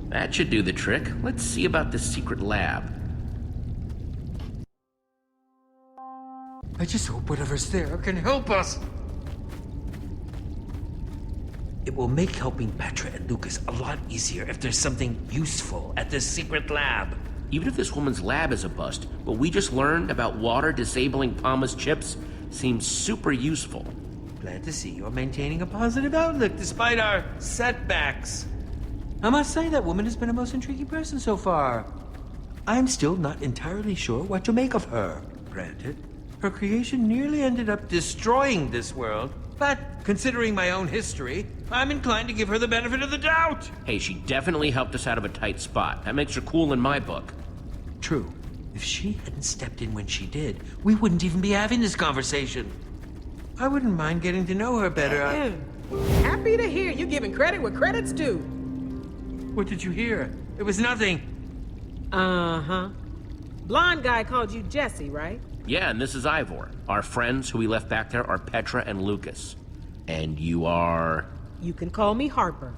That should do the trick. Let's see about this secret lab. I just hope whatever's there can help us. It will make helping Petra and Lucas a lot easier if there's something useful at this secret lab. Even if this woman's lab is a bust, what we just learned about water disabling Palma's chips seems super useful. Glad to see you're maintaining a positive outlook despite our setbacks. I must say that woman has been a most intriguing person so far. I'm still not entirely sure what to make of her. Granted, her creation nearly ended up destroying this world, but considering my own history, I'm inclined to give her the benefit of the doubt. Hey, she definitely helped us out of a tight spot. That makes her cool in my book. True. If she hadn't stepped in when she did, we wouldn't even be having this conversation. I wouldn't mind getting to know her better. Happy to hear you giving credit where credit's due. What did you hear? It was nothing. Uh-huh. Blonde guy called you Jesse, right? Yeah, and this is Ivor. Our friends who we left back there are Petra and Lucas. And you are... You can call me Harper.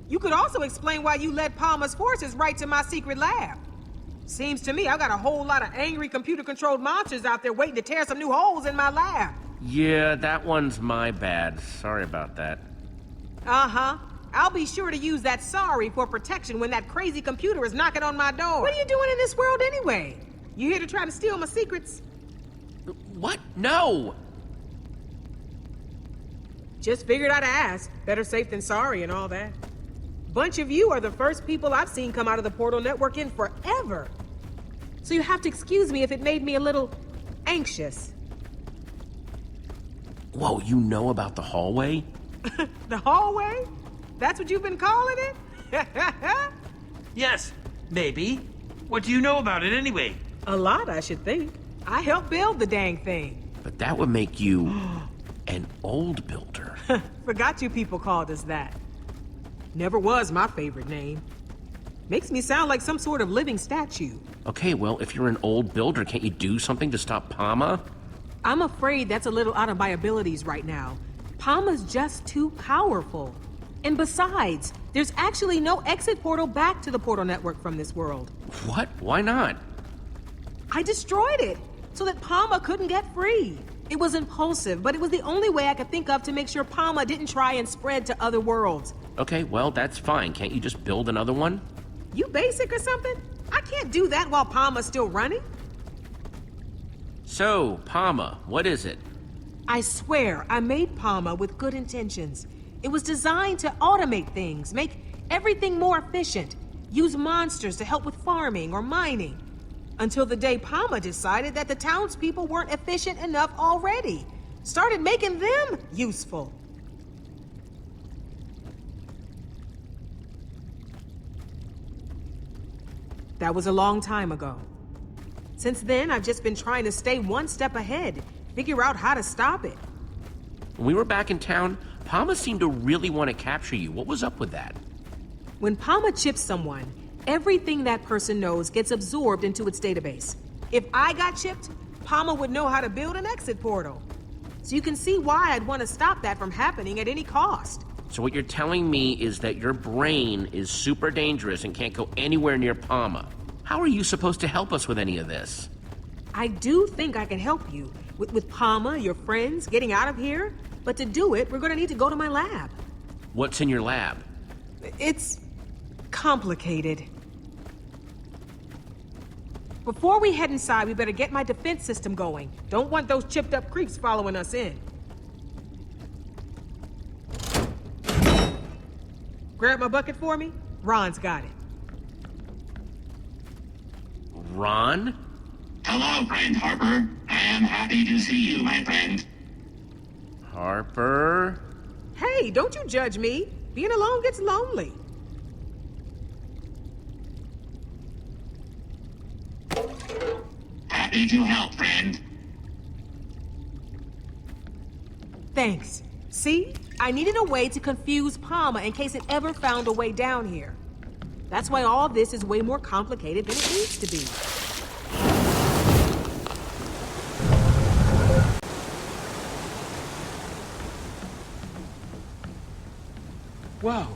You could also explain why you led Palmer's forces right to my secret lab. Seems to me I got a whole lot of angry computer-controlled monsters out there waiting to tear some new holes in my lab. Yeah, that one's my bad. Sorry about that. Uh-huh. I'll be sure to use that sorry for protection when that crazy computer is knocking on my door. What are you doing in this world anyway? You here to try to steal my secrets? What? No! Just figured I'd ask. Better safe than sorry and all that. Bunch of you are the first people I've seen come out of the Portal Network in forever. So you have to excuse me if it made me a little anxious. Whoa, you know about the hallway? The hallway? That's what you've been calling it? Yes, maybe. What do you know about it anyway? A lot, I should think. I helped build the dang thing. But that would make you an old builder. Forgot you people called us that. Never was my favorite name. Makes me sound like some sort of living statue. Okay, well, if you're an old builder, can't you do something to stop Palma? I'm afraid that's a little out of my abilities right now. Palma's just too powerful. And besides, there's actually no exit portal back to the Portal Network from this world. What? Why not? I destroyed it so that Palma couldn't get free. It was impulsive, but it was the only way I could think of to make sure Palma didn't try and spread to other worlds. Okay, well, that's fine. Can't you just build another one? You basic or something? I can't do that while Palma's still running. So, Palma, what is it? I swear, I made Palma with good intentions. It was designed to automate things, make everything more efficient, use monsters to help with farming or mining. Until the day Palma decided that the townspeople weren't efficient enough already. Started making them useful. That was a long time ago. Since then, I've just been trying to stay one step ahead, figure out how to stop it. When we were back in town, Palma seemed to really want to capture you. What was up with that? When Palma chips someone, everything that person knows gets absorbed into its database. If I got chipped, Palma would know how to build an exit portal. So you can see why I'd want to stop that from happening at any cost. So what you're telling me is that your brain is super dangerous and can't go anywhere near Palma. How are you supposed to help us with any of this? I do think I can help you. With Palma, your friends, getting out of here. But to do it, we're gonna need to go to my lab. What's in your lab? It's complicated. Before we head inside, we better get my defense system going. Don't want those chipped up creeps following us in. Grab my bucket for me. Ron's got it. Ron? Hello, friend Harper. I am happy to see you, my friend. Harper? Hey, don't you judge me. Being alone gets lonely. Happy to help, friend. Thanks. See? I needed a way to confuse Palma in case it ever found a way down here. That's why all this is way more complicated than it needs to be. Wow,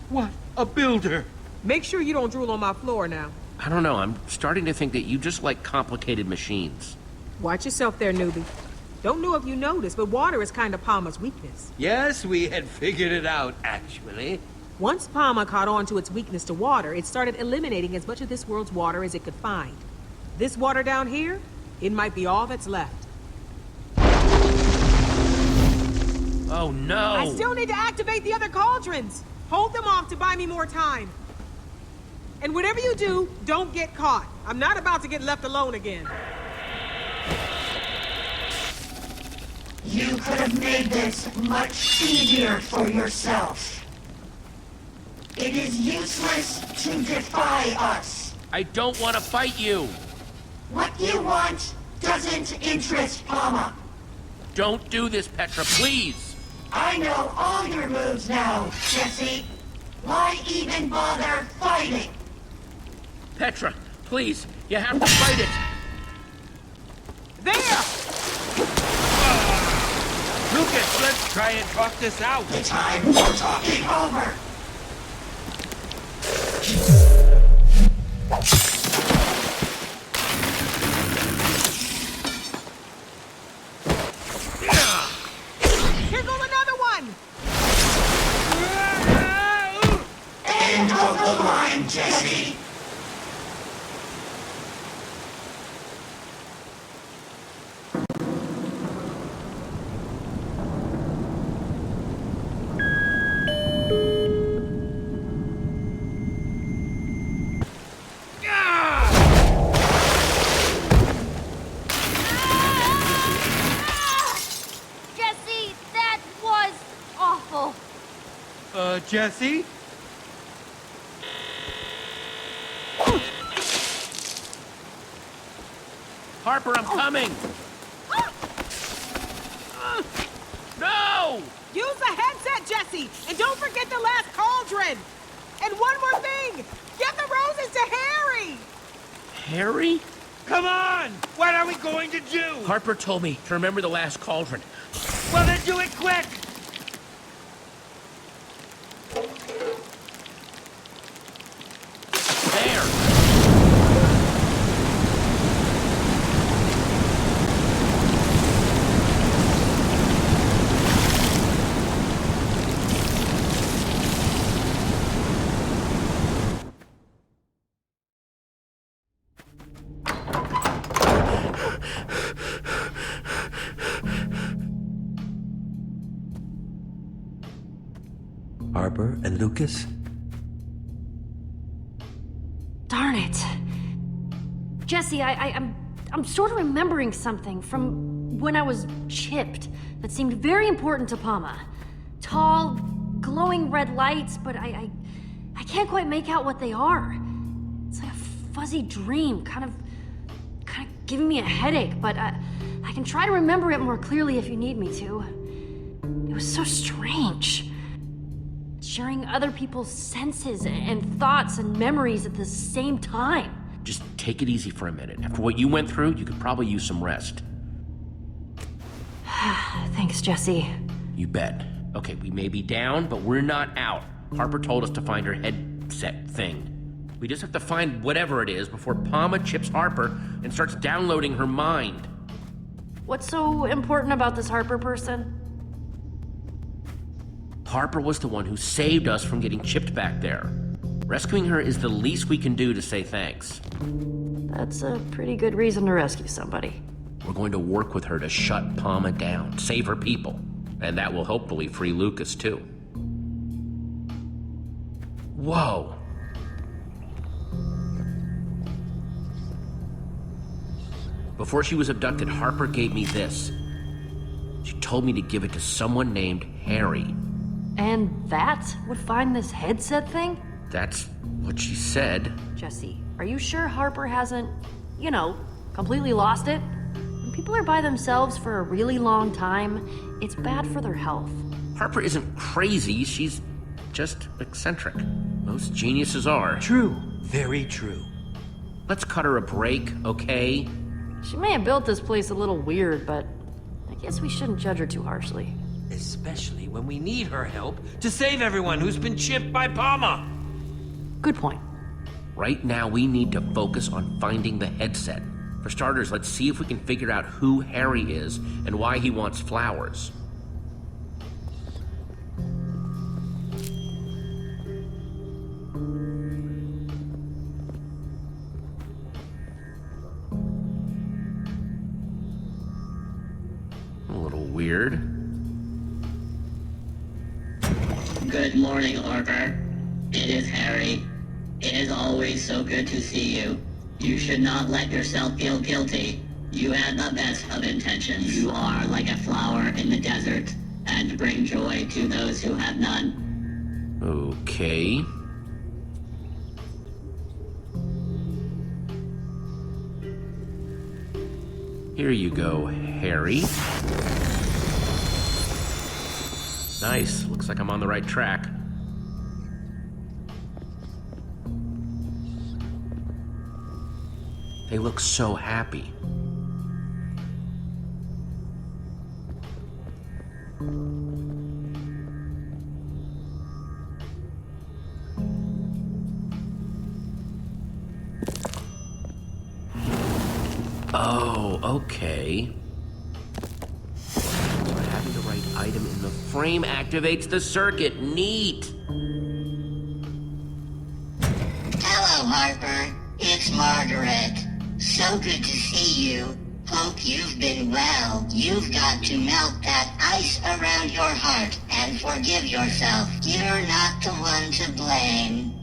what a builder! Make sure you don't drool on my floor now. I don't know, I'm starting to think that you just like complicated machines. Watch yourself there, newbie. Don't know if you noticed, but water is kind of Palma's weakness. Yes, we had figured it out, actually. Once Palma caught on to its weakness to water, it started eliminating as much of this world's water as it could find. This water down here, it might be all that's left. Oh no! I still need to activate the other cauldrons. Hold them off to buy me more time. And whatever you do, don't get caught. I'm not about to get left alone again. You could have made this much easier for yourself. It is useless to defy us. I don't want to fight you! What you want doesn't interest Palma. Don't do this, Petra, please! I know all your moves now, Jesse. Why even bother fighting? Petra, please, you have to fight it! There! Lucas, let's try and talk this out. The time for talking over. Here goes another one! End of the line, Jesse. Jesse, that was awful. Jesse? Harper, I'm coming! No! Use the headset, Jesse! And don't forget the last cauldron! And one more thing! Get the roses to Harry! Harry? Come on! What are we going to do? Harper told me to remember the last cauldron. Well, then do it quick! There! Harper and Lucas? Darn it. Jesse, I'm sort of remembering something from when I was chipped that seemed very important to Palma. Tall, glowing red lights, but I can't quite make out what they are. It's like a fuzzy dream, kind of giving me a headache, but I can try to remember it more clearly if you need me to. It was so strange. Sharing other people's senses and thoughts and memories at the same time. Just take it easy for a minute. After what you went through, you could probably use some rest. Thanks, Jesse. You bet. Okay, we may be down, but we're not out. Harper told us to find her headset thing. We just have to find whatever it is before Palma chips Harper and starts downloading her mind. What's so important about this Harper person? Harper was the one who saved us from getting chipped back there. Rescuing her is the least we can do to say thanks. That's a pretty good reason to rescue somebody. We're going to work with her to shut Palma down, save her people. And that will hopefully free Lucas, too. Whoa. Before she was abducted, Harper gave me this. She told me to give it to someone named Harry. And that would find this headset thing? That's what she said. Jesse, are you sure Harper hasn't, completely lost it? When people are by themselves for a really long time, it's bad for their health. Harper isn't crazy, she's just eccentric. Most geniuses are. True. Very true. Let's cut her a break, okay? She may have built this place a little weird, but I guess we shouldn't judge her too harshly. Especially when we need her help to save everyone who's been chipped by Palma. Good point. Right now, we need to focus on finding the headset. For starters, let's see if we can figure out who Harry is and why he wants flowers. A little weird. Good morning, Harper. It is Harry. It is always so good to see you. You should not let yourself feel guilty. You had the best of intentions. You are like a flower in the desert, and bring joy to those who have none. Okay. Here you go, Harry. Nice. Looks like I'm on the right track. They look so happy. Oh, okay. So having the right item in the frame activates the circuit. Neat! Hello, Harper. It's Margaret. So good to see you. Hope you've been well. You've got to melt that ice around your heart and forgive yourself. You're not the one to blame.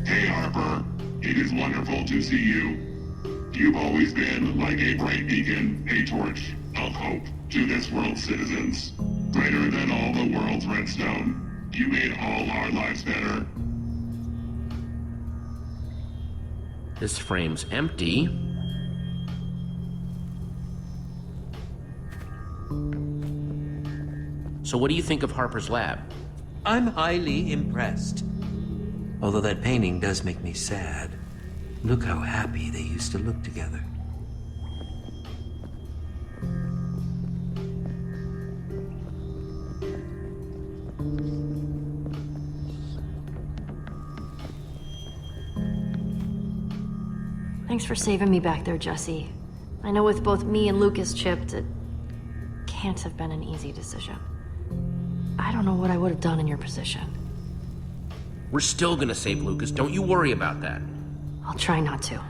Hey, Harper. It is wonderful to see you. You've always been like a bright beacon, a torch of hope to this world's citizens. Brighter than all the world's redstone. You made all our lives better. This frame's empty. So what do you think of Harper's lab? I'm highly impressed. Although that painting does make me sad. Look how happy they used to look together. Thanks for saving me back there, Jesse. I know with both me and Lucas chipped, it can't have been an easy decision. I don't know what I would have done in your position. We're still gonna save Lucas. Don't you worry about that. I'll try not to.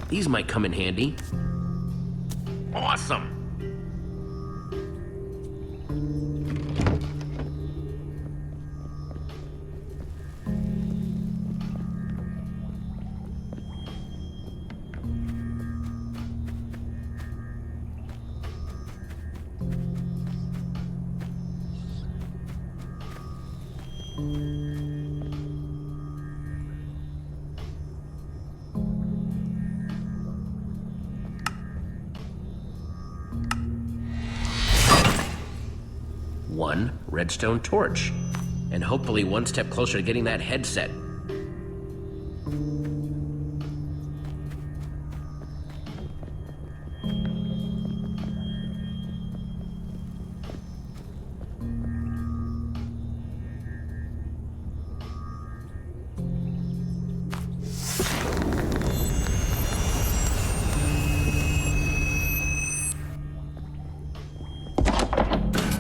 These might come in handy. Awesome! One redstone torch, and hopefully one step closer to getting that headset.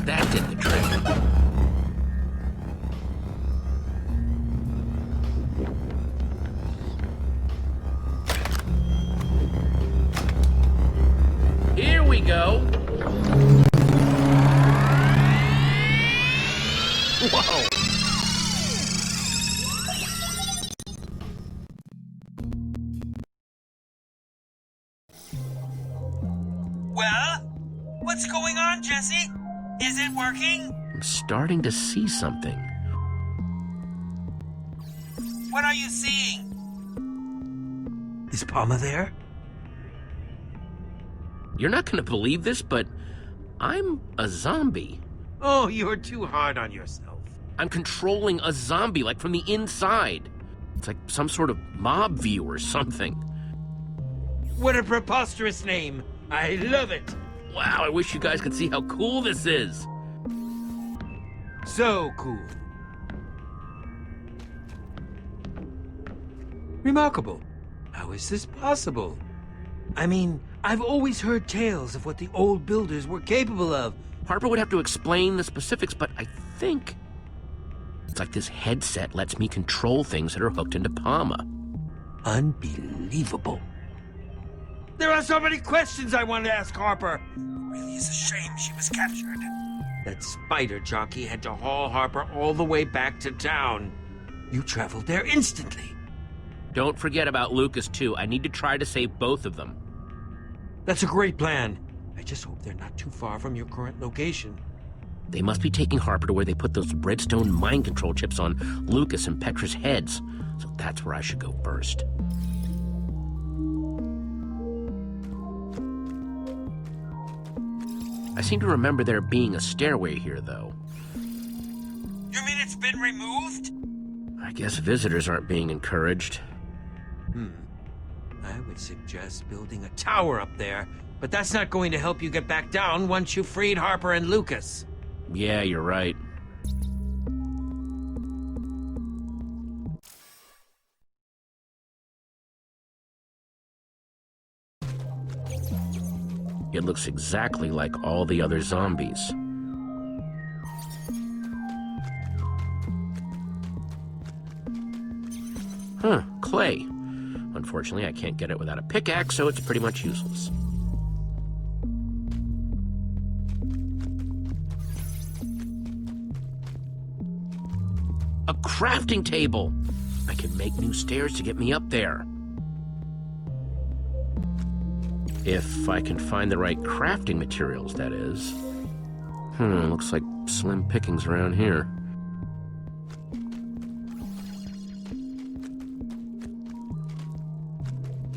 That did the trick. Here we go. Whoa. Well, what's going on, Jesse? Is it working? I'm starting to see something. What are you seeing? Is Palma there? You're not gonna believe this, but I'm a zombie. Oh, you're too hard on yourself. I'm controlling a zombie, like from the inside. It's like some sort of mob view or something. What a preposterous name. I love it. Wow, I wish you guys could see how cool this is. So cool. Remarkable. How is this possible? I mean, I've always heard tales of what the old builders were capable of. Harper would have to explain the specifics, but I think it's like this headset lets me control things that are hooked into Palma. Unbelievable. There are so many questions I want to ask Harper. It really is a shame she was captured. That spider jockey had to haul Harper all the way back to town. You traveled there instantly. Don't forget about Lucas, too. I need to try to save both of them. That's a great plan. I just hope they're not too far from your current location. They must be taking Harper to where they put those Redstone mind control chips on Lucas and Petra's heads. So that's where I should go first. I seem to remember there being a stairway here, though. You mean it's been removed? I guess visitors aren't being encouraged. I would suggest building a tower up there, but that's not going to help you get back down once you've freed Harper and Lucas. Yeah, you're right. It looks exactly like all the other zombies. Huh, clay. Unfortunately, I can't get it without a pickaxe, so it's pretty much useless. A crafting table! I can make new stairs to get me up there. If I can find the right crafting materials, that is. Looks like slim pickings around here.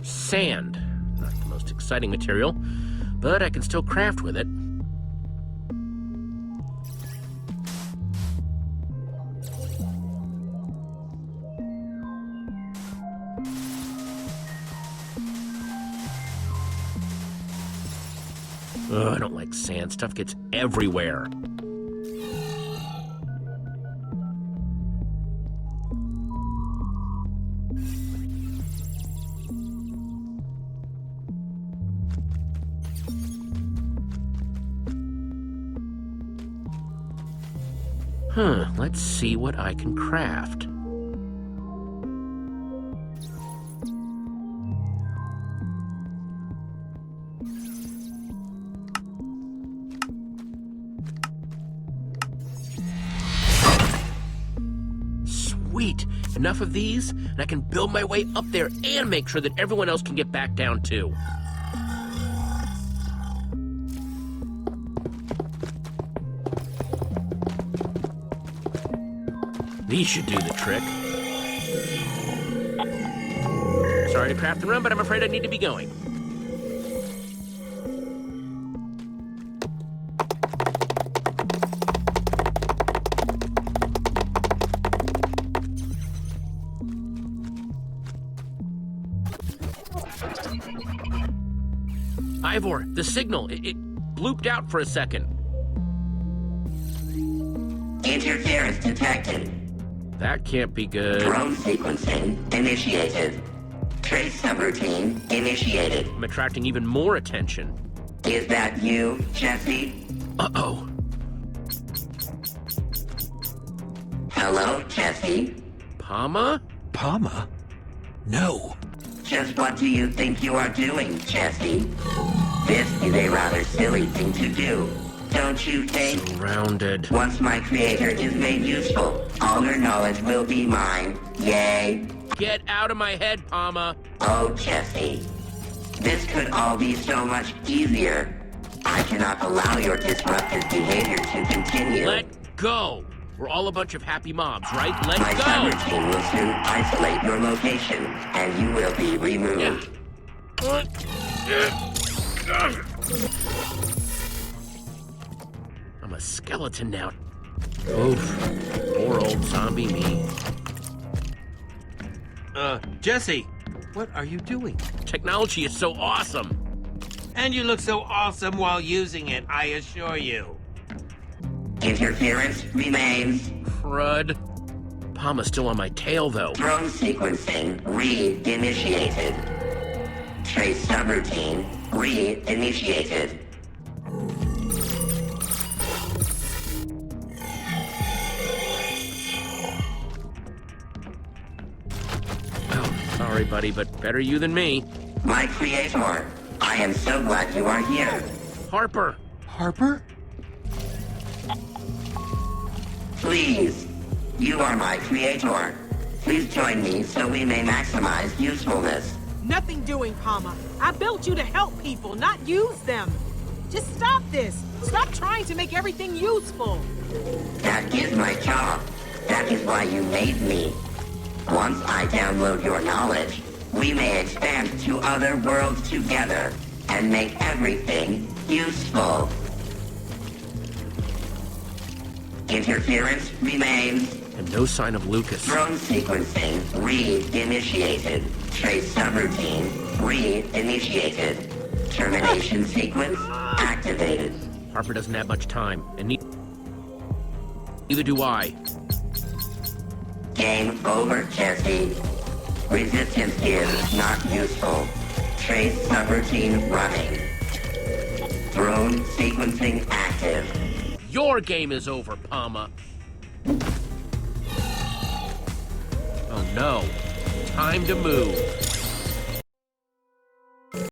Sand. Not the most exciting material, but I can still craft with it. Ugh, I don't like sand. Stuff gets everywhere. Let's see what I can craft. Sweet! Enough of these, and I can build my way up there and make sure that everyone else can get back down too. These should do the trick. Sorry to craft the room, but I'm afraid I need to be going. Ivor, the signal, it blooped out for a second. Interference detected. That can't be good. Drone sequencing initiated. Trace subroutine initiated. I'm attracting even more attention. Is that you, Jesse? Uh-oh. Hello, Jesse? Palma? Palma? No. Just what do you think you are doing, Jesse? This is a rather silly thing to do, don't you think? Surrounded. Once my creator is made useful, all her knowledge will be mine. Yay! Get out of my head, Palma. Oh, Jesse. This could all be so much easier. I cannot allow your disruptive behavior to continue. Let go. We're all a bunch of happy mobs, right? Let My go. cyber team will soon isolate your location, and you will be removed. I'm a skeleton now. Oof. Poor old zombie me. Jesse, what are you doing? Technology is so awesome. And you look so awesome while using it, I assure you. Interference remains. Crud. Palma's still on my tail, though. Drone sequencing re-initiated. Trace subroutine re-initiated. Oh, sorry, buddy, but better you than me. My creator, I am so glad you are here. Harper! Harper? Please, you are my creator. Please join me so we may maximize usefulness. Nothing doing, Palma. I built you to help people, not use them. Just stop this. Stop trying to make everything useful. That is my job. That is why you made me. Once I download your knowledge, we may expand to other worlds together and make everything useful. Interference remains. And no sign of Lucas. Drone sequencing re-initiated. Trace subroutine re-initiated. Termination sequence activated. Harper doesn't have much time, and neither do I. Game over, Jesse. Resistance is not useful. Trace subroutine running. Drone sequencing active. Your game is over, Palma. Oh no. Time to move.